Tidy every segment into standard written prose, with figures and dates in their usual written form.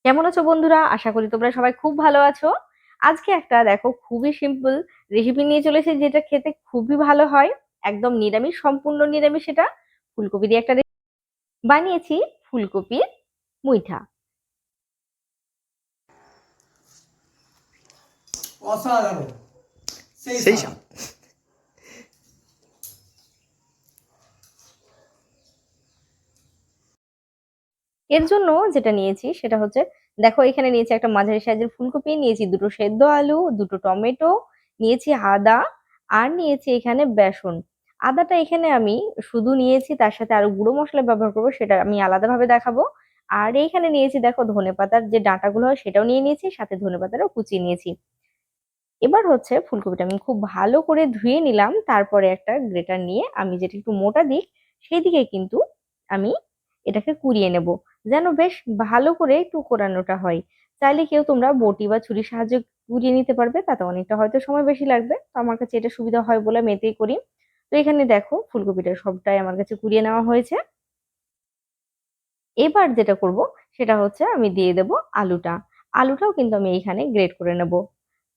কেমন আছো বন্ধুরা? আশা করি তোমরা সবাই খুব ভালো আছো। আজকে একটা দেখো খুবই সিম্পল রেসিপি নিয়ে চলেছে, যেটা খেতে খুবই ভালো হয়। একদম নিরামিষ, সম্পূর্ণ নিরামিষ। এটা ফুলকপি দিয়ে একটা বানিয়েছি, ফুলকপির মুইঠা। অসাধারণ সেই সেই স্বাদ। স্বাদ। এর জন্য যেটা নিয়েছি সেটা হচ্ছে, দেখো এখানে নিয়েছি একটা মাঝারি সাইজের ফুলকপি, নিয়েছি দুটো সেদ্ধ আলু, দুটো টমেটো, নিয়েছি আদা, আর নিয়েছি এখানে বেসন। আদাটা এখানে আমি শুধু নিয়েছি, তার সাথে আরো গুঁড়ো মশলা ব্যবহার করবো, সেটা আমি আলাদাভাবে দেখাবো। আর এইখানে নিয়েছি দেখো ধনেপাতার যে ডাঁটাগুলো হয় সেটাও নিয়ে নিয়েছি, সাথে ধনেপাতারও কুচিয়ে নিয়েছি। এবার হচ্ছে ফুলকপিটা আমি খুব ভালো করে ধুয়ে নিলাম, তারপরে একটা গ্রেটার নিয়ে আমি যেটা একটু মোটা দিক সেই দিকে কিন্তু আমি এটাকে কুড়িয়ে নেব, যেন বেশ ভালো করে একটু কোরানোটা হয়। চাইলে কেউ তোমরা বটি বা ছুরির সাহায্যে কুড়িয়ে নিতে পারবে, তাতে অনেকটা হয়তো সময় বেশি লাগবে, তো আমার কাছে এটা সুবিধা হয় বলে আমি এতেই করি। তো এখানে দেখো ফুলকপিটা সবটাই আমার কাছে কুড়িয়ে নেওয়া হয়েছে। এবার যেটা করব সেটা হচ্ছে আমি দিয়ে দেব আলুটা। আলুটাও কিন্তু আমি এইখানে গ্রেট করে নেব।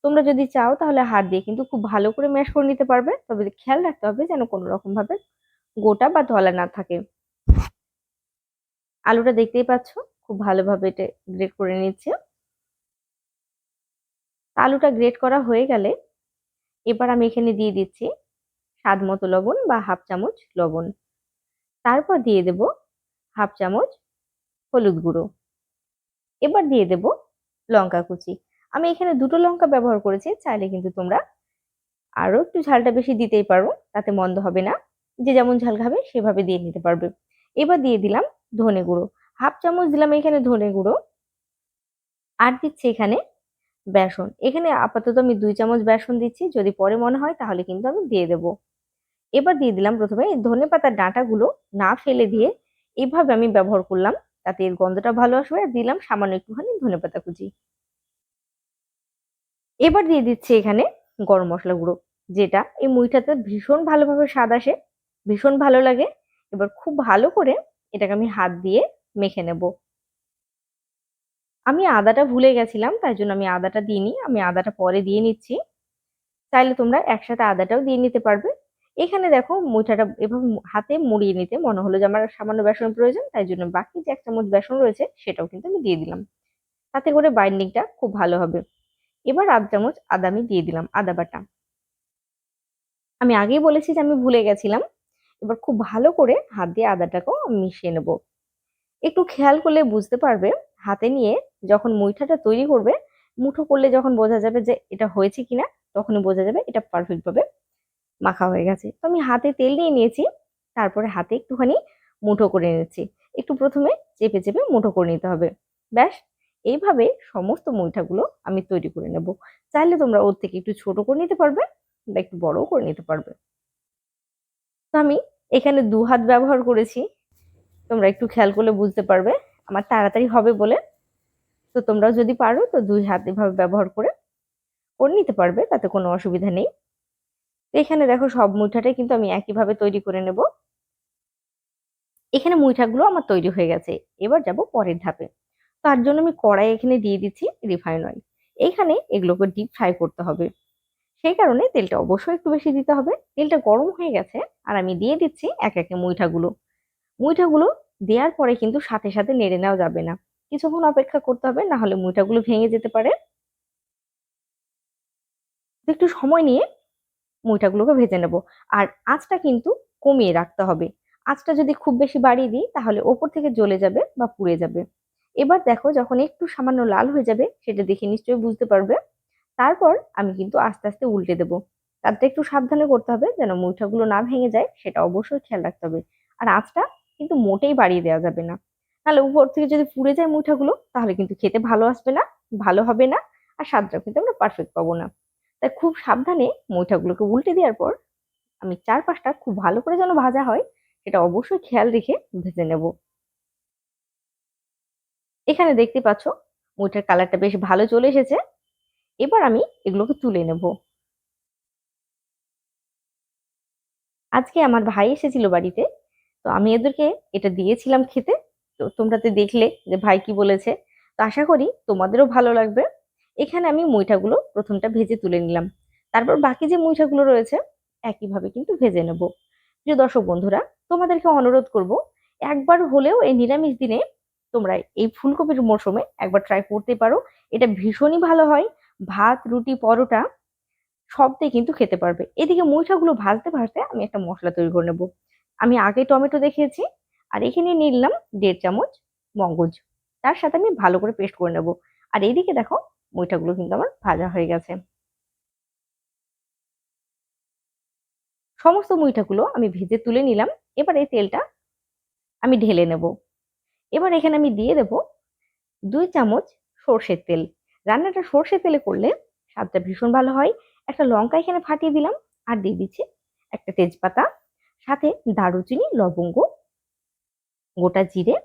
তোমরা যদি চাও তাহলে হাত দিয়ে কিন্তু খুব ভালো করে ম্যাশ করে নিতে পারবে, তবে খেয়াল রাখতে হবে যেন কোনো রকম ভাবে গোটা বা দলা না থাকে। আলুটা দেখতেই পাচ্ছ খুব ভালোভাবে এটা গ্রেট করে নিচ্ছে। আলুটা গ্রেট করা হয়ে গেলে এবার আমি এখানে দিয়ে দিচ্ছি স্বাদ মতো লবণ বা হাফ চামচ লবণ। তারপর দিয়ে দেব হাফ চামচ হলুদ গুঁড়ো। এবার দিয়ে দেব লঙ্কা কুচি। আমি এখানে দুটো লঙ্কা ব্যবহার করেছি, চাইলে কিন্তু তোমরা আরো একটু ঝালটা বেশি দিতেই পারো, তাতে মন্দ হবে না। যে যেমন ঝাল খাবে সেভাবে দিয়ে নিতে পারবে। এবার দিয়ে দিলাম ধনে গুঁড়ো, হাফ চামচ দিলাম এখানে ধনে গুঁড়ো। আর দিচ্ছি এখানে বেসন। এখানে আপাতত আমি 2 চামচ বেসন দিচ্ছি, যদি পরে মনে হয় তাহলে কিন্তু আমি দিয়ে দেব। এবার দিয়ে দিলাম প্রথমে এই ধনেপাতার ডাঁটাগুলো না ফেলে দিয়ে এভাবে আমি ব্যবহার করলাম, তাতে এর গন্ধটা ভালো আসবে। আর দিলাম সামান্য একটুখানি ধনেপাতা কুচি। এবার দিয়ে দিচ্ছি এখানে গরম মশলা গুঁড়ো, যেটা এই মুইঠাতে ভীষণ ভালোভাবে স্বাদ আসে, ভীষণ ভালো লাগে। এবার খুব ভালো করে এটাকে আমি হাত দিয়ে মেখে নেব। আমি আদাটা ভুলে গেছিলাম, তাই জন্য আমি আদাটা দিইনি, আমি আদাটা পরে দিয়ে নিচ্ছি। চাইলে তোমরা একসাথে আদাটাও দিয়ে নিতে পারবে। এখানে দেখো মুইঠাটা এভাবে হাতে মুড়িয়ে নিতে মনে হলো যে আমার সামান্য বেসনের প্রয়োজন, তাই জন্য বাকি যে 1 চামচ বেসন রয়েছে সেটাও কিন্তু আমি দিয়ে দিলাম, তাতে করে বাইন্ডিংটা খুব ভালো হবে। এবার 1/2 চামচ আদা আমি দিয়ে দিলাম, আদা বাটা। আমি আগেই বলেছি যে আমি ভুলে গেছিলাম। এবার খুব ভালো করে হাত দিয়ে আদাটাকেও মিশিয়ে নেব। একটু খেয়াল করলে বুঝতে পারবে, হাতে নিয়ে যখন মুইঠাটা তৈরি করবে, মুঠো করলে যখন বোঝা যাবে যে এটা হয়েছে কিনা, তখনই বোঝা যাবে এটা পারফেক্ট ভাবে মাখা হয়ে গেছে। তো আমি হাতে তেল নিয়ে নিয়েছি, তারপরে হাতে একটুখানি মুঠো করে নিচ্ছি। একটু প্রথমে চেপে চেপে মুঠো করে নিতে হবে। ব্যাস, এইভাবে সমস্ত মুইঠাগুলো আমি তৈরি করে নেব। চাইলে তোমরা ওর থেকে একটু ছোট করে নিতে পারবে বা একটু বড়ও করে নিতে পারবে। তো আমি এখানে 2 হাত ব্যবহার করেছি, তোমরা একটু খেয়াল করলে বুঝতে পারবে আমার তাড়াতাড়ি হবে বলে। তো তোমরাও যদি পারো তো 2 হাত এভাবে ব্যবহার করে করে নিতে পারবে, তাতে কোনো অসুবিধা নেই। তো এখানে দেখো সব মুইঠাটাই কিন্তু আমি একইভাবে তৈরি করে নেব। এখানে মুইঠাগুলো আমার তৈরি হয়ে গেছে। এবার যাব পরের ধাপে। তার জন্য আমি কড়াই এখানে দিয়ে দিচ্ছি রিফাইন অয়েল। এখানে এগুলোকে ডিপ ফ্রাই করতে হবে, সেই কারণে তেলটা অবশ্যই একটু বেশি দিতে হবে। তেলটা গরম হয়ে গেছে, আর আমি দিয়ে দিচ্ছি এক একে মুইঠাগুলো। মুইঠাগুলো দেওয়ার পরে কিন্তু সাথে সাথে নেড়ে নেওয়া যাবে না, কিছুক্ষণ অপেক্ষা করতে হবে, না হলে মুইঠাগুলো ভেঙে যেতে পারে। তো একটু সময় নিয়ে মুইঠাগুলোকে ভেজে নেব। আর আঁচটা কিন্তু কমিয়ে রাখতে হবে। আঁচটা যদি খুব বেশি বাড়িয়ে দিই তাহলে ওপর থেকে জ্বলে যাবে বা পুড়ে যাবে। এবার দেখো যখন একটু সামান্য লাল হয়ে যাবে, সেটা দেখে নিশ্চয়ই বুঝতে পারবে। তারপর আমি কিন্তু আস্তে আস্তে উল্টে দেবো। কাজটা একটু সাবধানে করতে হবে যেন মুইঠাগুলো না ভেঙে যায়, সেটা অবশ্যই খেয়াল রাখতে হবে। আর আঁচটা কিন্তু মোটেই বাড়িয়ে দেওয়া যাবে না, তাহলে উপর থেকে যদি পুড়ে যায় মুইঠাগুলো তাহলে কিন্তু খেতে ভালো আসবে না, ভালো হবে না। আর স্বাদটা কিন্তু আমরা পারফেক্ট পাবো না। তাই খুব সাবধানে মুইঠাগুলোকে উল্টে দেওয়ার পর আমি চারপাশটা খুব ভালো করে যেন ভাজা হয় সেটা অবশ্যই খেয়াল রেখে ভেজে নেব। এখানে দেখতে পাচ্ছ মুইঠার কালারটা বেশ ভালো চলে এসেছে। এবার আমি এগুলোকে তুলে নেব। আজকে আমার ভাই এসেছিল বাড়িতে, তো আমি এদেরকে এটা দিয়েছিলাম খেতে। তো তোমরা তো দেখলে যে ভাই কি বলেছে। তো আশা করি তোমাদেরও ভালো লাগবে। এখানে আমি মুইঠাগুলো প্রথমটা ভেজে তুলে নিলাম। তারপর বাকি যে মুইঠাগুলো রয়েছে একইভাবে কিন্তু ভেজে নেব। প্রিয় দর্শক বন্ধুরা, তোমাদেরকে অনুরোধ করব, একবার হলেও এই নিরামিষ দিনে তোমরা এই ফুলকপির মরশুমে একবার ট্রাই করতে পারো। এটা ভীষণই ভালো হয়। ভাত, রুটি, পরোটা সবটাই কিন্তু খেতে পারবে। এদিকে মুইঠাগুলো ভাজতে ভাজতে আমি একটা মশলা তৈরি করে নেব। আমি আগে টমেটো দেখিয়েছি, আর এখানে নিলাম 1.5 চামচ মগজ। তার সাথে আমি ভালো করে পেস্ট করে নেব। আর এইদিকে দেখো, মুইঠাগুলো কিন্তু আমার ভাজা হয়ে গেছে। সমস্ত মুইঠাগুলো আমি ভেজে তুলে নিলাম। এবার এই তেলটা আমি ঢেলে নেব। এবার এখানে আমি দিয়ে দেব 2 চামচ সর্ষের তেল। রান্নাটা সর্ষের তেলে করলে স্বাদটা ভীষণ ভালো হয়। একটা লঙ্কা এখানে ফাটিয়ে দিলাম, আর দিয়ে দিচ্ছি একটা তেজপাতা, সাথে দারুচিনি, লবঙ্গ, গোটা জিরে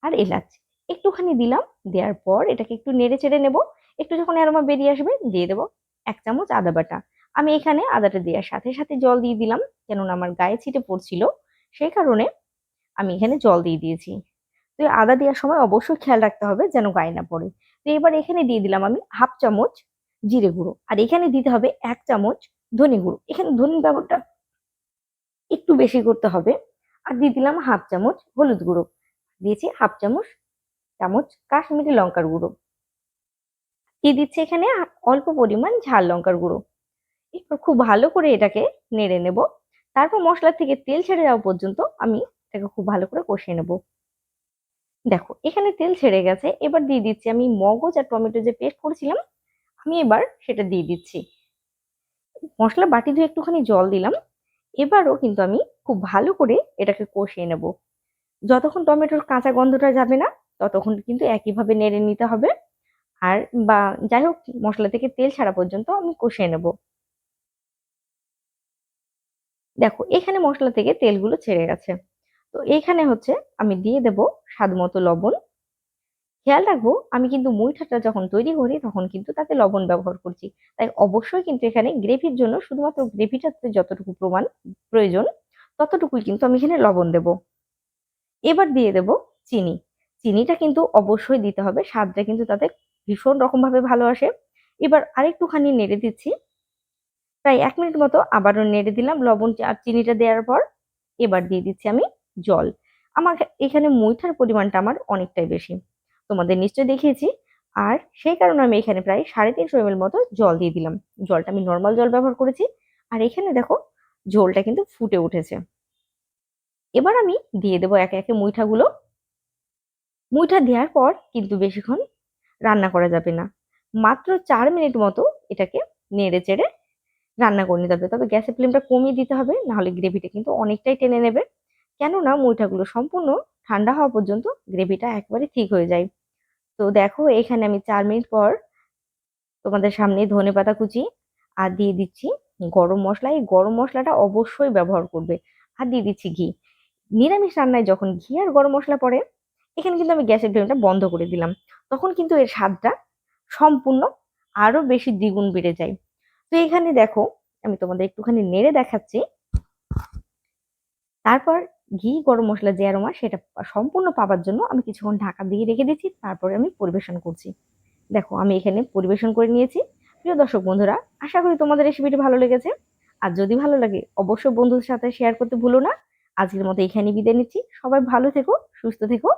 আর এলাচ একটুখানি দিলাম। দেওয়ার পর এটাকে একটু নেড়ে চেড়ে নেব। একটু যখন অ্যারোমা বেরিয়ে আসবে দিয়ে দেবো 1 চামচ আদা বাটা। আমি এখানে আদাটা দেওয়ার সাথে সাথে জল দিয়ে দিলাম, কেননা আমার গায়ে ছিটে পড়ছিল, সেই কারণে আমি এখানে জল দিয়ে দিয়েছি। তো এই আদা দেওয়ার সময় অবশ্যই খেয়াল রাখতে হবে যেন গায়ে না পড়ে। তো এবার এখানে দিয়ে দিলাম আমি 1/2 চামচ জিরে গুঁড়ো, আর এখানে দিতে হবে 1 চামচ ধনে গুঁড়ো। এখানে ধনে ব্যবহারটা একটু বেশি করতে হবে। আর দিয়ে দিলাম 1/2 চামচ হলুদ গুঁড়ো, দিয়েছি 1/2 চামচ কাশ্মীরি লঙ্কার গুঁড়ো, দিয়ে দিচ্ছি এখানে অল্প পরিমাণ ঝাল লঙ্কার গুঁড়ো। এরপর খুব ভালো করে এটাকে নেড়ে নেব। তারপর মশলা থেকে তেল ছেড়ে যাওয়া পর্যন্ত আমি এটাকে খুব ভালো করে কষিয়ে নেব। দেখো এখানে তেল ছেড়ে গেছে। এবার দিয়ে দিচ্ছি আমি মগজ আর টমেটো যে পেস্ট করেছিলাম, আমি এবার সেটা দিয়ে দিচ্ছি। মশলা বাটি ধুয়ে একটুখানি জল দিলাম। এবারও কিন্তু আমি খুব ভালো করে এটাকে কষিয়ে নেব। যতক্ষণ টমেটোর কাঁচা গন্ধটা যাবে না, ততক্ষণ কিন্তু একইভাবে নেড়ে নিতে হবে। আর বা যাই হোক, মশলা থেকে তেল ছাড়া পর্যন্ত আমি কষিয়ে নেব। দেখো এখানে মশলা থেকে তেলগুলো ছেড়ে গেছে। তো এখানে হচ্ছে আমি দিয়ে দেব স্বাদ মতো লবণ। খেয়াল রাখবো, আমি কিন্তু মুইঠাটা যখন তৈরি করি তখন কিন্তু তাতে লবণ ব্যবহার করছি। তাই অবশ্যই কিন্তু এখানে গ্রেভির জন্য শুধুমাত্র গ্রেভিটাতে যতটুকু প্রয়োজন ততটুকুই কিন্তু আমি এখানে লবণ দেব। এবার দিয়ে দেব চিনি। চিনিটা কিন্তু অবশ্যই দিতে হবে, স্বাদটা কিন্তু তাতে ভীষণ রকম ভাবে ভালো আসে। এবার আরেকটুখানি নেড়ে দিচ্ছি, প্রায় 1 মিনিট মতো আবারও নেড়ে দিলাম লবণ আর চিনিটা দেওয়ার পর। এবার দিয়ে দিচ্ছি আমি জল। আমার এখানে মুইঠার পরিমাণটা আমার অনেকটাই বেশি, তোমাদের নিশ্চয়ই দেখিয়েছি। আর সেই কারণে আমি এখানে প্রায় 350 ml মতো জল দিয়ে দিলাম। জলটা আমি নর্মাল জল ব্যবহার করেছি। আর এখানে দেখো ঝোলটা কিন্তু ফুটে উঠেছে। এবার আমি দিয়ে দেবো একে একে মুইঠাগুলো। মুইঠা দেওয়ার পর কিন্তু বেশিক্ষণ রান্না করা যাবে না, মাত্র 4 মিনিট মতো এটাকে নেড়ে চেড়ে রান্না করে নিতে হবে। তবে গ্যাসের ফ্লেমটা কমিয়ে দিতে হবে, নাহলে গ্রেভিটা কিন্তু অনেকটাই টেনে নেবে। কেননা মুইঠাগুলো সম্পূর্ণ ঠান্ডা হওয়া পর্যন্ত গ্রেভিটা একবারে ঠিক হয়ে যায়। তো দেখো এখানে আমি 4 মিনিট পর তোমাদের সামনে ধনেপাতা কুচি আর দিয়ে দিচ্ছি গরম মশলা। এই গরম মশলাটা অবশ্যই ব্যবহার করবে। আর দিয়ে দিচ্ছি ঘি। নিরামিষ রান্নায় যখন ঘি আর গরম মশলা পড়ে, এখানে কিন্তু আমি গ্যাসের ফ্লেমটা বন্ধ করে দিলাম, তখন কিন্তু এর স্বাদটা সম্পূর্ণ আরো বেশি দ্বিগুণ বেড়ে যায়। তো এখানে দেখো আমি তোমাদের একটুখানি নেড়ে দেখাচ্ছি। তারপর ঘি গরম মশলা যে অ্যারোমা সেটা সম্পূর্ণ পাওয়ার জন্য আমি কিছুক্ষণ ঢাকা দিয়ে রেখে দিচ্ছি। তারপরে আমি পরিবেশন করছি। দেখো আমি এখানে পরিবেশন করে নিয়েছি। প্রিয় দর্শক বন্ধুরা, আশা করি তোমাদের রেসিপিটি ভালো লেগেছে। আর যদি ভালো লাগে অবশ্যই বন্ধুদের সাথে শেয়ার করতে ভুলো না। আজকের মতো এখানে বিদায় নিচ্ছি। সবাই ভালো থেকো, সুস্থ থেকো।